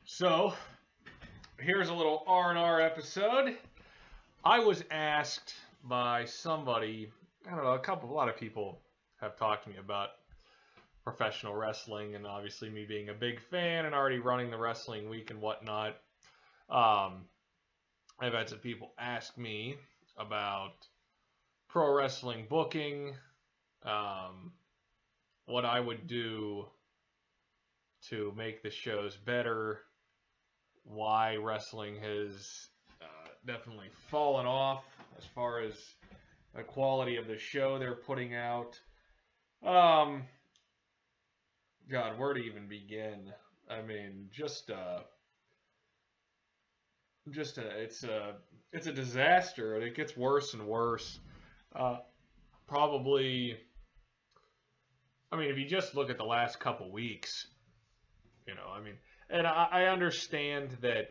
So, here's a little R&R episode. I was asked by somebody, I don't know, a lot of people have talked to me about professional wrestling, and obviously me being a big fan and already running the wrestling week and whatnot. Um, I've had some people ask me about pro wrestling booking, um, what I would do to make the shows better, why wrestling has definitely fallen off as far as the quality of the show they're putting out. Um, God, where to even begin? I mean, it's a disaster, and it gets worse and worse. Uh, Probably, I mean, if you just look at the last couple weeks, I mean, and I understand that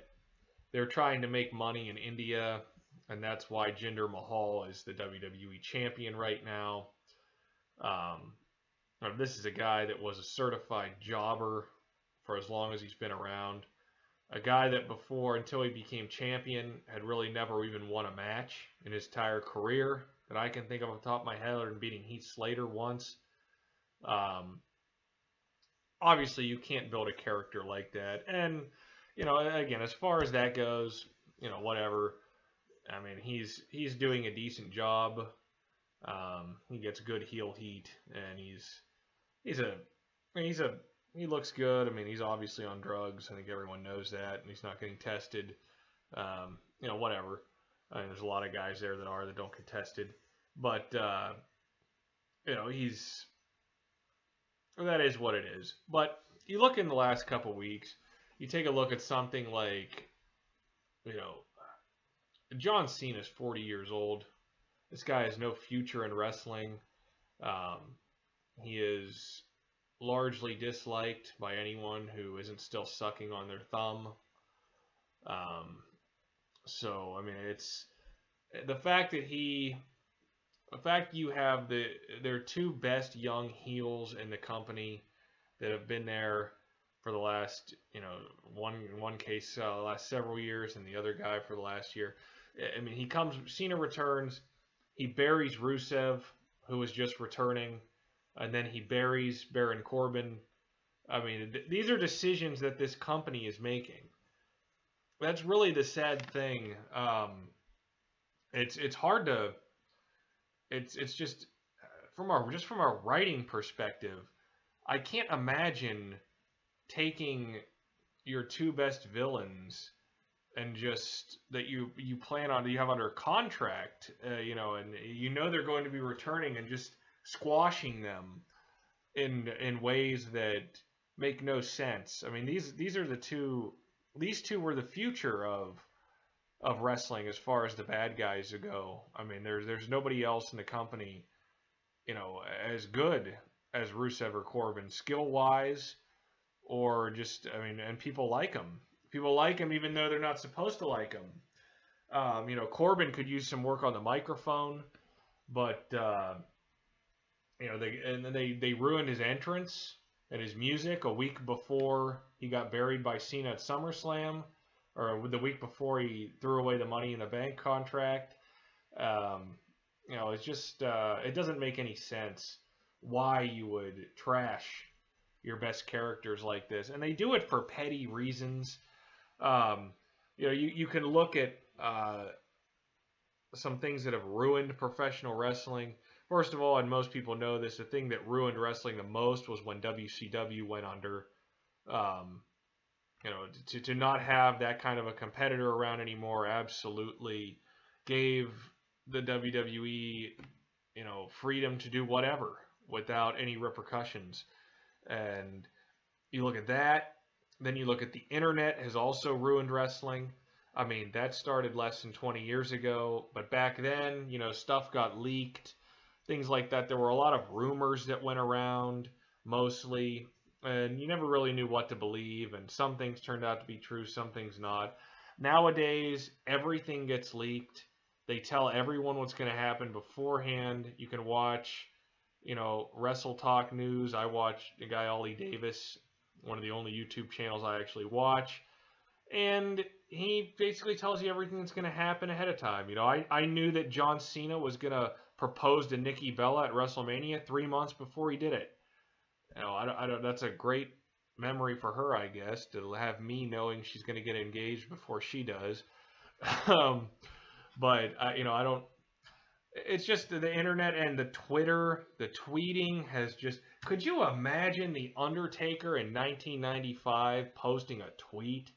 they're trying to make money in India, and that's why Jinder Mahal is the WWE champion right now. Um, this is a guy that was a certified jobber for as long as he's been around. A guy that before, until he became champion, had really never even won a match in his entire career that I can think of off the top of my head, other than beating Heath Slater once. Um, Obviously, you can't build a character like that. And, again, as far as that goes, whatever. I mean, he's doing a decent job. He gets good heel heat, and he's a he's a he looks good. I mean, he's obviously on drugs. I think everyone knows that, and he's not getting tested. Whatever. I mean, there's a lot of guys there that don't get tested, but he's that is what it is. But you look in the last couple weeks, you take a look at something like, you know, John Cena is 40 years old. This guy has no future in wrestling. Um, he is largely disliked by anyone who isn't still sucking on their thumb. So, I mean, it's the fact that you have their two best young heels in the company that have been there for the last, one case last several years, and the other guy for the last year. I mean, Cena returns, he buries Rusev, who was just returning, and then he buries Baron Corbin. I mean, these are decisions that this company is making. That's really the sad thing. It's hard to. It's just from our writing perspective, I can't imagine taking your two best villains and just that you have under contract, and they're going to be returning, and just squashing them in ways that make no sense. I mean, these two were the future of wrestling as far as the bad guys go. I mean, there's nobody else in the company, as good as Rusev or Corbin, skill wise, or just, I mean, and people like them. People like him even though they're not supposed to like him. Corbin could use some work on the microphone, but they ruined his entrance and his music a week before he got buried by Cena at SummerSlam, or the week before he threw away the Money in the Bank contract. It's just it doesn't make any sense why you would trash your best characters like this, and they do it for petty reasons. You can look at some things that have ruined professional wrestling. First of all, and most people know this, the thing that ruined wrestling the most was when WCW went under. To not have that kind of a competitor around anymore absolutely gave the WWE, freedom to do whatever without any repercussions. And you look at that, then you look at the internet has also ruined wrestling. I mean, that started less than 20 years ago, but back then, stuff got leaked, things like that. There were a lot of rumors that went around, mostly, and you never really knew what to believe, and some things turned out to be true, some things not. Nowadays, everything gets leaked. They tell everyone what's going to happen beforehand. You can watch, Wrestle Talk News. I watch the guy Ollie Davis, one of the only YouTube channels I actually watch. And he basically tells you everything that's going to happen ahead of time. You know, I knew that John Cena was going to propose to Nikki Bella at WrestleMania 3 months before he did it. You know, I don't. That's a great memory for her, I guess, to have me knowing she's going to get engaged before she does. um, but you know, I don't. It's just the internet and the Twitter, the tweeting has just. Could you imagine the Undertaker in 1995 posting a tweet?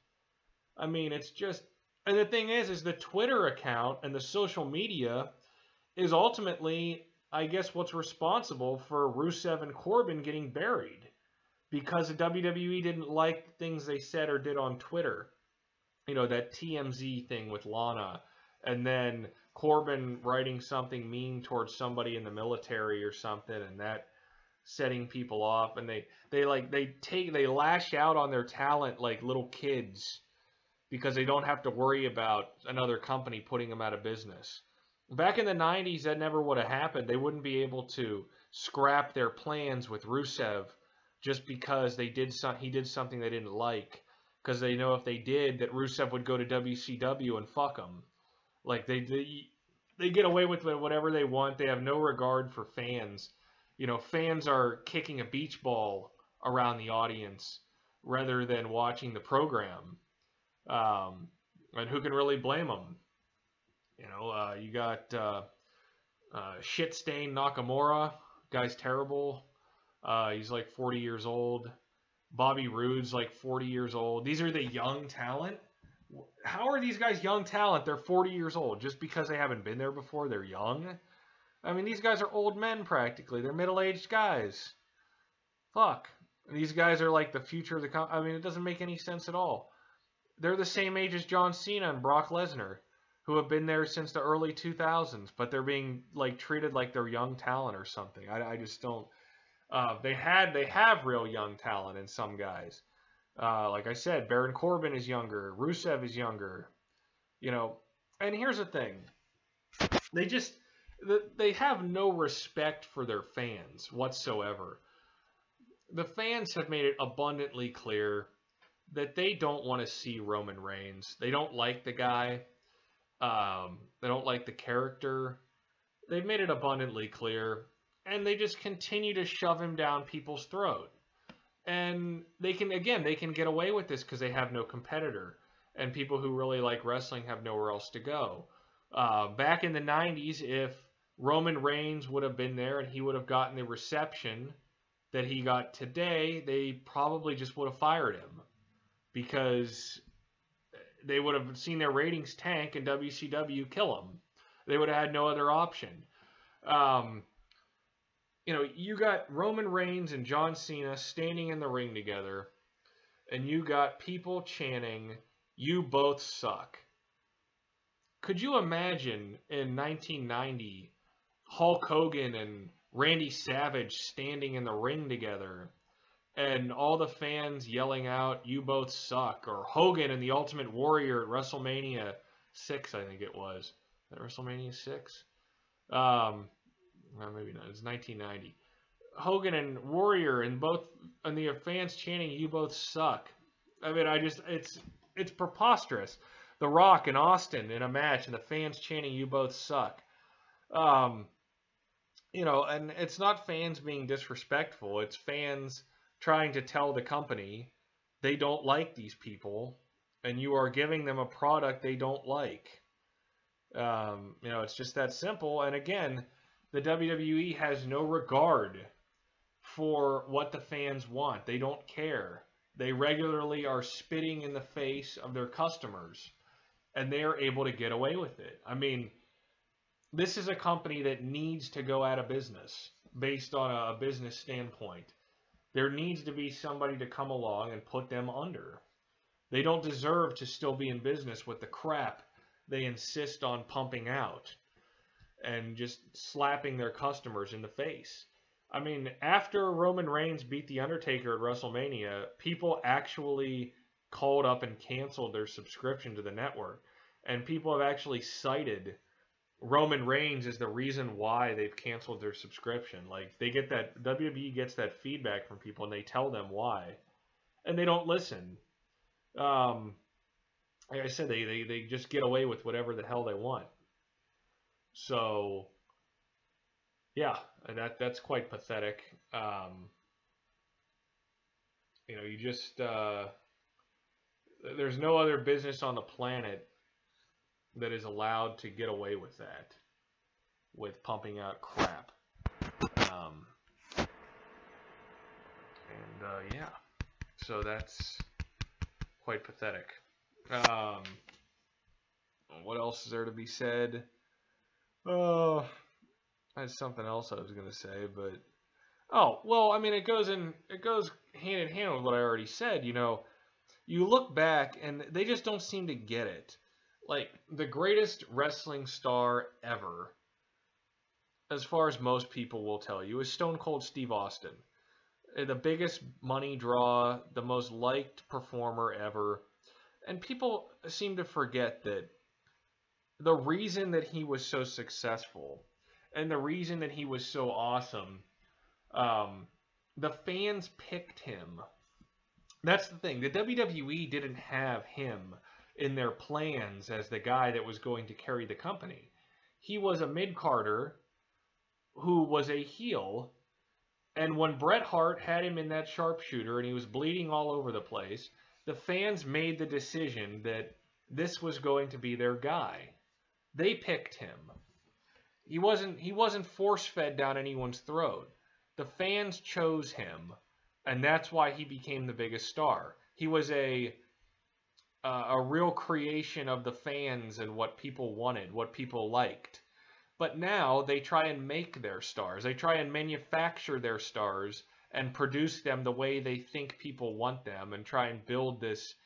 I mean, it's just. And the thing is the Twitter account and the social media is ultimately, I guess, what's responsible for Rusev and Corbin getting buried because the WWE didn't like things they said or did on Twitter. You know, that TMZ thing with Lana, and then Corbin writing something mean towards somebody in the military or something, and that setting people off, and they lash out on their talent like little kids because they don't have to worry about another company putting them out of business. Back in the 90s, that never would have happened. They wouldn't be able to scrap their plans with Rusev just because he did something they didn't like. Because they know if they did, that Rusev would go to WCW and fuck them. Like, they get away with whatever they want. They have no regard for fans. You know, fans are kicking a beach ball around the audience rather than watching the program. And who can really blame them? You know, you got shit-stained Nakamura. Guy's terrible. He's like 40 years old. Bobby Roode's like 40 years old. These are the young talent. How are these guys young talent? They're 40 years old. Just because they haven't been there before, they're young? I mean, these guys are old men practically. They're middle-aged guys. Fuck. These guys are like the future of the I mean, it doesn't make any sense at all. They're the same age as John Cena and Brock Lesnar, who have been there since the early 2000s, but they're being like treated like they're young talent or something. I just don't. They have real young talent in some guys. Like I said, Baron Corbin is younger. Rusev is younger. You know, and here's the thing. They have no respect for their fans whatsoever. The fans have made it abundantly clear that they don't want to see Roman Reigns. They don't like the guy. They don't like the character. They've made it abundantly clear. And they just continue to shove him down people's throat. And they can get away with this because they have no competitor. And people who really like wrestling have nowhere else to go. Back in the 90s, if Roman Reigns would have been there and he would have gotten the reception that he got today, they probably just would have fired him. Because they would have seen their ratings tank and WCW kill him. They would have had no other option. You know, you got Roman Reigns and John Cena standing in the ring together, and you got people chanting, "You both suck." Could you imagine in 1990 Hulk Hogan and Randy Savage standing in the ring together and all the fans yelling out, "You both suck," or Hogan and the Ultimate Warrior at WrestleMania 6, I think it was. Is that WrestleMania 6? Well, maybe not. It's 1990. Hogan and Warrior and the fans chanting, "You both suck." I mean, it's preposterous. The Rock and Austin in a match and the fans chanting, "You both suck." You know, and it's not fans being disrespectful. It's fans trying to tell the company they don't like these people and you are giving them a product they don't like. You know, it's just that simple. And again, the WWE has no regard for what the fans want. They don't care. They regularly are spitting in the face of their customers, and they are able to get away with it. I mean, this is a company that needs to go out of business based on a business standpoint. There needs to be somebody to come along and put them under. They don't deserve to still be in business with the crap they insist on pumping out and just slapping their customers in the face. I mean, after Roman Reigns beat The Undertaker at WrestleMania, people actually called up and canceled their subscription to the network. And people have actually cited Roman Reigns as the reason why they've canceled their subscription. Like, they get that, WWE gets that feedback from people and they tell them why. And they don't listen. like I said, they just get away with whatever the hell they want. So yeah, that's quite pathetic. You know, you just there's no other business on the planet that is allowed to get away with that, with pumping out crap. Um, yeah, so that's quite pathetic. Um, what else is there to be said? Oh, I had something else I was gonna say, but oh well, I mean it goes hand in hand with what I already said. You know, you look back and they just don't seem to get it. Like the greatest wrestling star ever, as far as most people will tell you, is Stone Cold Steve Austin. The biggest money draw, the most liked performer ever. And people seem to forget that the reason that he was so successful and the reason that he was so awesome, um, the fans picked him. That's the thing. The WWE didn't have him in their plans as the guy that was going to carry the company. He was a mid-carder who was a heel. And when Bret Hart had him in that sharpshooter and he was bleeding all over the place, the fans made the decision that this was going to be their guy. They picked him. He wasn't force-fed down anyone's throat. The fans chose him, and that's why he became the biggest star. He was a real creation of the fans and what people wanted, what people liked. But now they try and make their stars. They try and manufacture their stars and produce them the way they think people want them and try and build this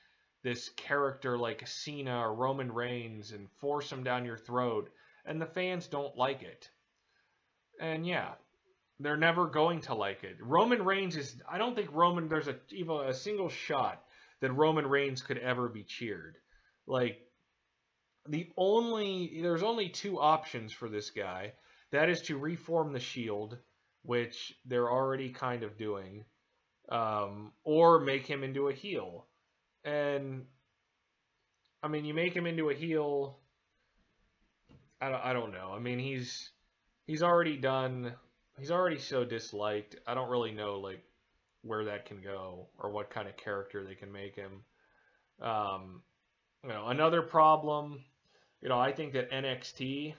character like Cena or Roman Reigns and force them down your throat. And the fans don't like it. And yeah, they're never going to like it. Roman Reigns is, I don't think there's even a single shot that Roman Reigns could ever be cheered. Like, there's only two options for this guy. That is to reform the Shield, which they're already kind of doing, or make him into a heel. And I mean, you make him into a heel. I don't know. I mean, he's already done. He's already so disliked. I don't really know like where that can go or what kind of character they can make him. You know, another problem. You know, I think that NXT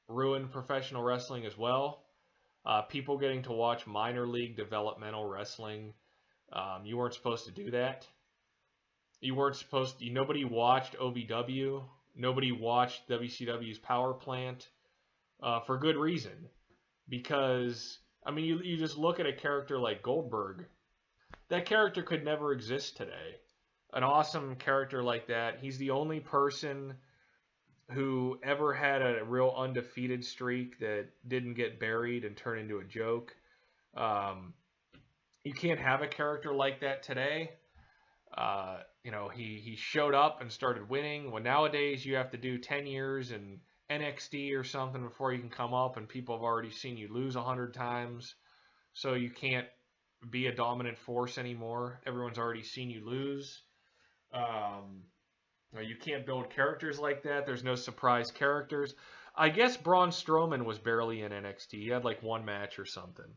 ruined professional wrestling as well. People getting to watch minor league developmental wrestling. You weren't supposed to do that. You weren't supposed to. Nobody watched OVW. Nobody watched WCW's Power Plant for good reason. Because, I mean, you just look at a character like Goldberg. That character could never exist today. An awesome character like that. He's the only person who ever had a real undefeated streak that didn't get buried and turn into a joke. You can't have a character like that today. You know, he showed up and started winning. When nowadays you have to do 10 years in NXT or something before you can come up, and people have already seen you lose 100 times, so you can't be a dominant force anymore. Everyone's already seen you lose. You can't build characters like that. There's no surprise characters. I guess Braun Strowman was barely in NXT. He had like one match or something.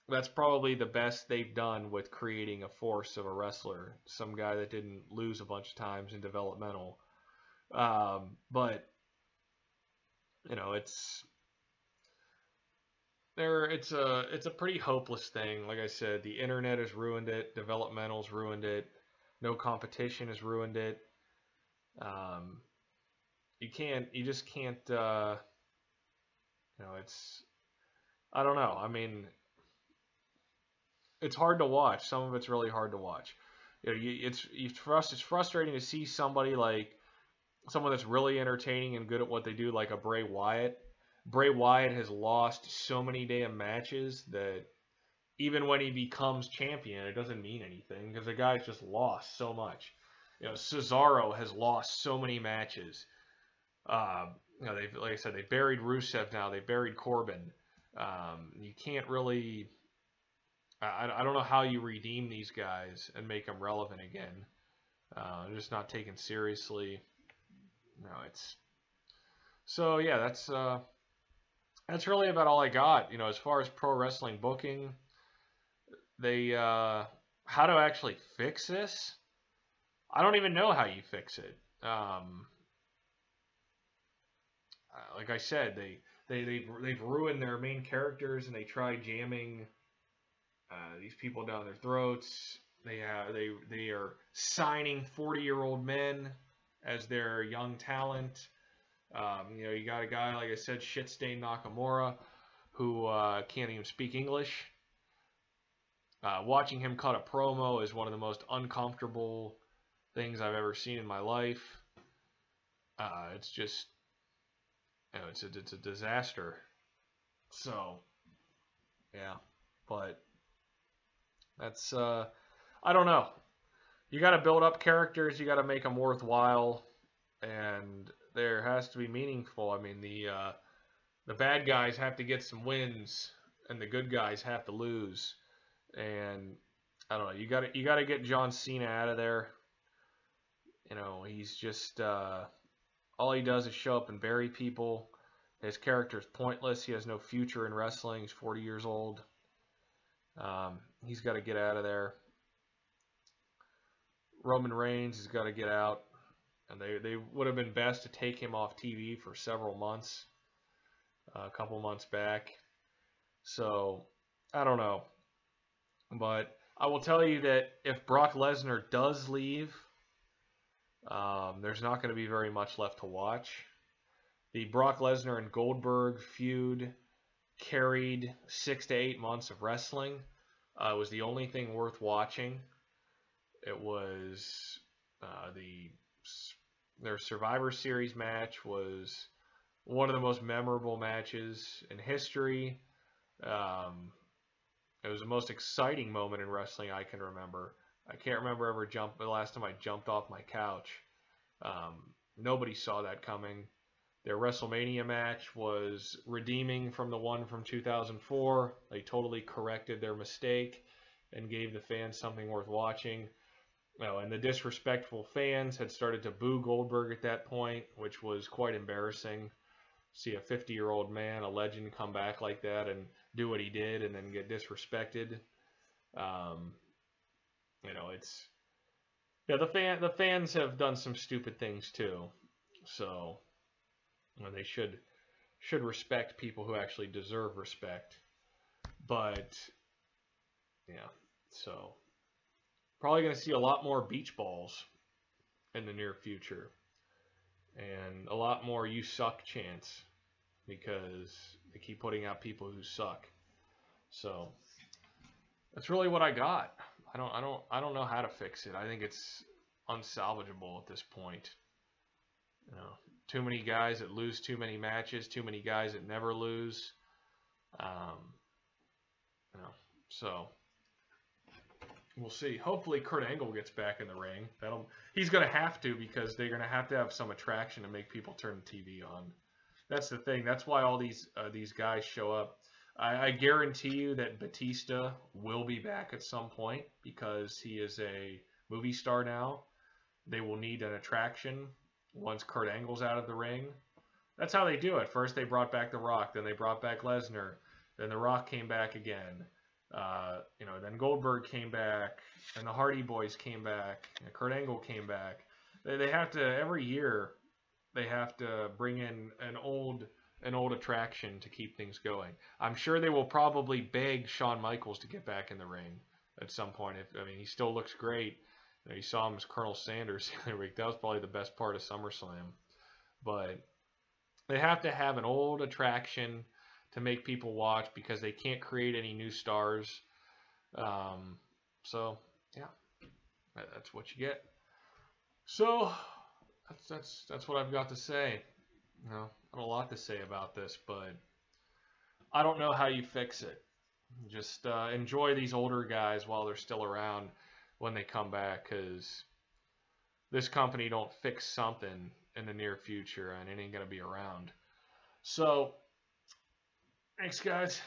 That's probably the best they've done with creating a force of a wrestler. Some guy that didn't lose a bunch of times in developmental. But you know, it's a pretty hopeless thing. Like I said, the internet has ruined it. Developmental's ruined it. No competition has ruined it. You just can't, I don't know. I mean, it's hard to watch. Some of it's really hard to watch. You know, it's frustrating to see somebody like someone that's really entertaining and good at what they do, like a Bray Wyatt. Bray Wyatt has lost so many damn matches that even when he becomes champion, it doesn't mean anything because the guy's just lost so much. You know, Cesaro has lost so many matches. You know, like I said, they buried Rusev now. They buried Corbin. You can't really. I don't know how you redeem these guys and make them relevant again. just not taken seriously. No, it's so yeah. That's really about all I got. As far as pro wrestling booking, they how to actually fix this. I don't even know how you fix it. Like I said, they've ruined their main characters, and they try jamming these people down their throats. They are signing 40-year-old men as their young talent. You got a guy, like I said, Shitstain Nakamura, who can't even speak English. Watching him cut a promo is one of the most uncomfortable things I've ever seen in my life. It's just, it's a disaster. So, yeah, but that's, I don't know. You got to build up characters. You got to make them worthwhile, and there has to be meaningful. I mean, the bad guys have to get some wins, and the good guys have to lose. And I don't know. You got to get John Cena out of there. He's just all he does is show up and bury people. His character's pointless. He has no future in wrestling. He's 40 years old. He's got to get out of there. Roman Reigns has got to get out. And they would have been best to take him off TV for several months. A couple months back. So, I don't know. But I will tell you that if Brock Lesnar does leave, there's not going to be very much left to watch. The Brock Lesnar and Goldberg feud carried 6 to 8 months of wrestling. It was the only thing worth watching. It was their Survivor Series match was one of the most memorable matches in history. It was the most exciting moment in wrestling I can remember. I can't remember the last time I jumped off my couch. Nobody saw that coming. Their WrestleMania match was redeeming from the one from 2004. They totally corrected their mistake and gave the fans something worth watching. And the disrespectful fans had started to boo Goldberg at that point, which was quite embarrassing. See a 50-year-old man, a legend, come back like that and do what he did and then get disrespected. The fans have done some stupid things too. So they should respect people who actually deserve respect. But yeah, so probably going to see a lot more beach balls in the near future. And a lot more "you suck" chants because they keep putting out people who suck. So that's really what I got. I don't know how to fix it. I think it's unsalvageable at this point. Too many guys that lose too many matches, too many guys that never lose. So we'll see. Hopefully Kurt Angle gets back in the ring. He's going to have to, because they're going to have some attraction to make people turn the TV on. That's the thing. That's why all these guys show up. I guarantee you that Batista will be back at some point because he is a movie star now. They will need an attraction once Kurt Angle's out of the ring. That's how they do it. First they brought back The Rock, then they brought back Lesnar, then The Rock came back again. Then Goldberg came back, and the Hardy Boys came back, and Kurt Angle came back. They have to, every year, they have to bring in an old attraction to keep things going. I'm sure they will probably beg Shawn Michaels to get back in the ring at some point. He still looks great. You saw him as Colonel Sanders the other week. That was probably the best part of SummerSlam. But they have to have an old attraction to make people watch because they can't create any new stars. So yeah, that's what you get. So that's what I've got to say. I have a lot to say about this, but I don't know how you fix it. Just enjoy these older guys while they're still around when they come back, because this company don't fix something in the near future and it ain't going to be around. So, thanks guys.